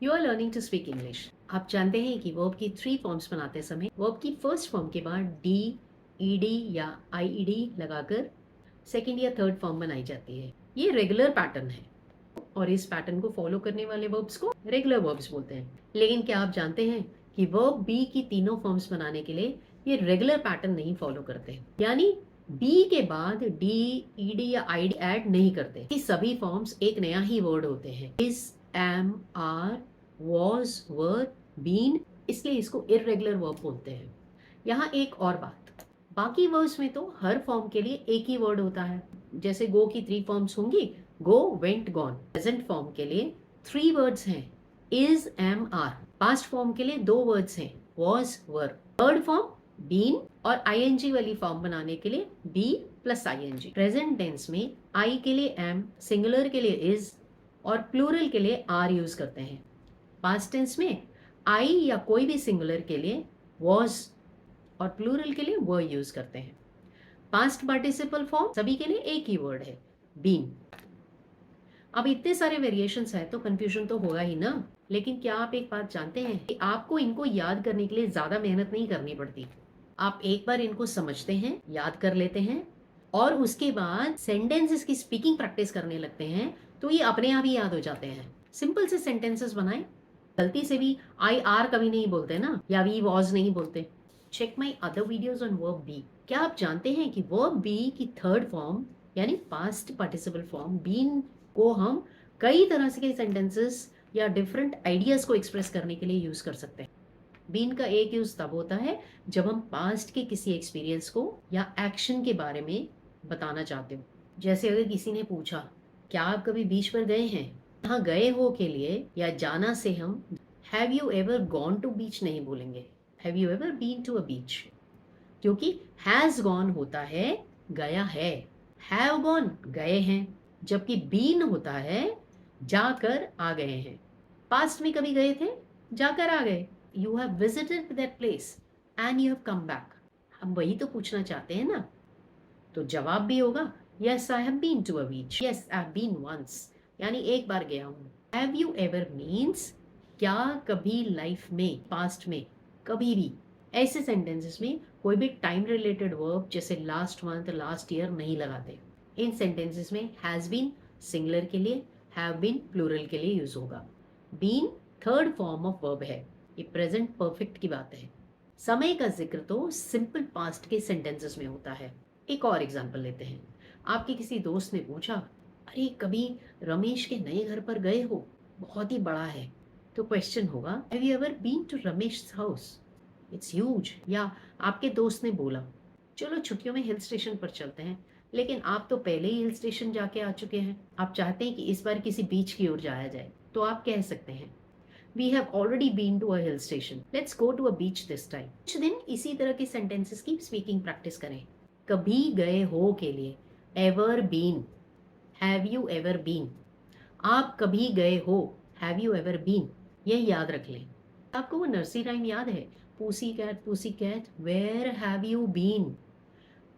You are learning to speak English. आप जानते हैं कि वर्ब की 3 फॉर्म्स बनाते समय वर्ब की फर्स्ट फॉर्म के बाद डी, ईडी या आईईडी लगाकर सेकंड या थर्ड फॉर्म बनाई जाती है। ये रेगुलर पैटर्न है और इस पैटर्न को फॉलो करने वाले वर्ब्स को रेगुलर वर्ब्स बोलते हैं। लेकिन क्या आप जानते हैं कि वर्ब बी की तीनों फॉर्म्स बनाने के लिए ये रेगुलर पैटर्न नहीं फॉलो करते, यानी बी के बाद डी, ईडी या आईडी ऐड नहीं करते। ये सभी फॉर्म्स एक नया ही वर्ड होते हैं, is, am, are, was, were, been, इसलिए इसको इररेगुलर वर्ब बोलते हैं। यहाँ एक और बात, बाकी वर्ड्स में तो हर फॉर्म के लिए एक ही वर्ड होता है। जैसे गो की 3 फॉर्म्स होंगी, go, went, gone. Present form के लिए 3 वर्ड्स हैं, is, am, are. Past form के लिए 2 वर्ड्स हैं, was, were. Third form been और आईएनजी वाली फॉर्म बनाने के लिए be plus ING. Present tense में आई के लिए एम, सिंगुलर के लिए इज और प्लूरल के लिए आर यूज करते हैं। पास्ट टेंस में आई या कोई भी सिंगुलर के लिए वॉज और प्लूरल के लिए वर यूज करते हैं। पास्ट पार्टिसिपल फॉर्म सभी के लिए एक ही वर्ड है, बीन। अब इतने सारे वेरिएशंस है तो कंफ्यूजन तो होगा ही ना। लेकिन क्या आप एक बात जानते हैं कि आपको इनको याद करने के लिए ज्यादा मेहनत नहीं करनी पड़ती। आप एक बार इनको समझते हैं, याद कर लेते हैं और उसके बाद सेंटेंसेस की स्पीकिंग प्रैक्टिस करने लगते हैं तो ये अपने आप ही याद हो जाते हैं। सिंपल से सेंटेंसेस बनाएं। गलती से भी आई आर कभी नहीं बोलते ना, या वी वॉज नहीं बोलते। Check my other videos on verb be. क्या आप जानते हैं कि वर्ब बी की थर्ड फॉर्म यानी पास्ट पार्टिसिपल फॉर्म बीन को हम कई तरह से के सेंटेंसेस या डिफरेंट आइडियाज को एक्सप्रेस करने के लिए यूज कर सकते हैं। बीन का एक यूज तब होता है जब हम पास्ट के किसी एक्सपीरियंस को या एक्शन के बारे में बताना चाहते हो। जैसे अगर किसी ने पूछा क्या आप कभी बीच पर गए हैं, यहाँ गए हो के लिए या जाना से हम have you ever gone to beach नहीं बोलेंगे, have you ever been to a beach, क्योंकि हैज गॉन होता है गया है, हैव गॉन गए हैं, जबकि बीन होता है जाकर आ गए हैं। पास्ट में कभी गए थे, जाकर आ गए, you have visited that place and you have come back. हम वही तो पूछना चाहते हैं ना, तो जवाब भी होगा yes I have been to a beach, yes I have been once, यानी एक बार गया हूँ। हैव यू एवर मीन्स क्या कभी लाइफ में, पास्ट में, कभी भी। ऐसे सेंटेंसेस में कोई भी टाइम रिलेटेड वर्ब जैसे लास्ट मंथ, लास्ट ईयर नहीं लगाते। इन सेंटेंसेस में हैज बीन सिंगुलर के लिए, हैव बीन प्लूरल के लिए यूज होगा। Been third form of verb है, ये प्रेजेंट परफेक्ट की बात है। समय का जिक्र तो सिंपल पास्ट के सेंटेंसेस में होता है। एक और एग्जांपल लेते हैं। आपके किसी दोस्त ने पूछा अरे कभी रमेश के नए घर पर गए हो, बहुत ही बड़ा है। तो क्वेश्चन होगा have you ever been to Ramesh house, it's huge. या आपके दोस्त ने बोला चलो छुट्टियों में हिल स्टेशन पर चलते हैं, लेकिन आप तो पहले ही हिल स्टेशन जाके आ चुके हैं, आप चाहते हैं कि इस बार किसी बीच की ओर जाया जाए, तो आप कह सकते हैं we have already been to a hill station, let's go to a beach this time. कुछ दिन इसी तरह के सेंटेंसेस की स्पीकिंग प्रैक्टिस करें। कभी गए हो के लिए ever been, have you ever been. आप कभी गए हो, हैव यू एवर बीन, यह याद रख लें। आपको वो नर्सरी राइम याद है, pussy cat where have you been,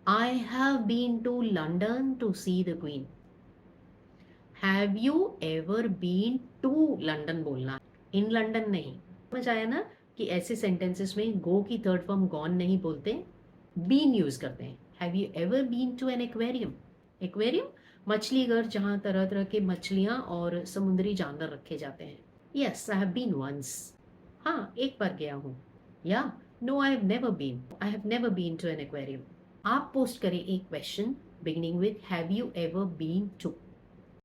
I have been to London to see the queen. Have you ever been to London बोलना, इन लंदन नहीं। समझ आया ना कि ऐसे सेंटेंसेस में गो की थर्ड फॉर्म गॉन नहीं बोलते, बीन यूज करते हैं। Have you ever been to an aquarium, aquarium मछली घर जहाँ तरह तरह के मछलियाँ और समुद्री जानवर रखे जाते हैं। Yes I have been once, हाँ एक बार गया हूँ। या no I have never been, I have never been to an aquarium. आप पोस्ट करें एक question beginning with have you ever been to.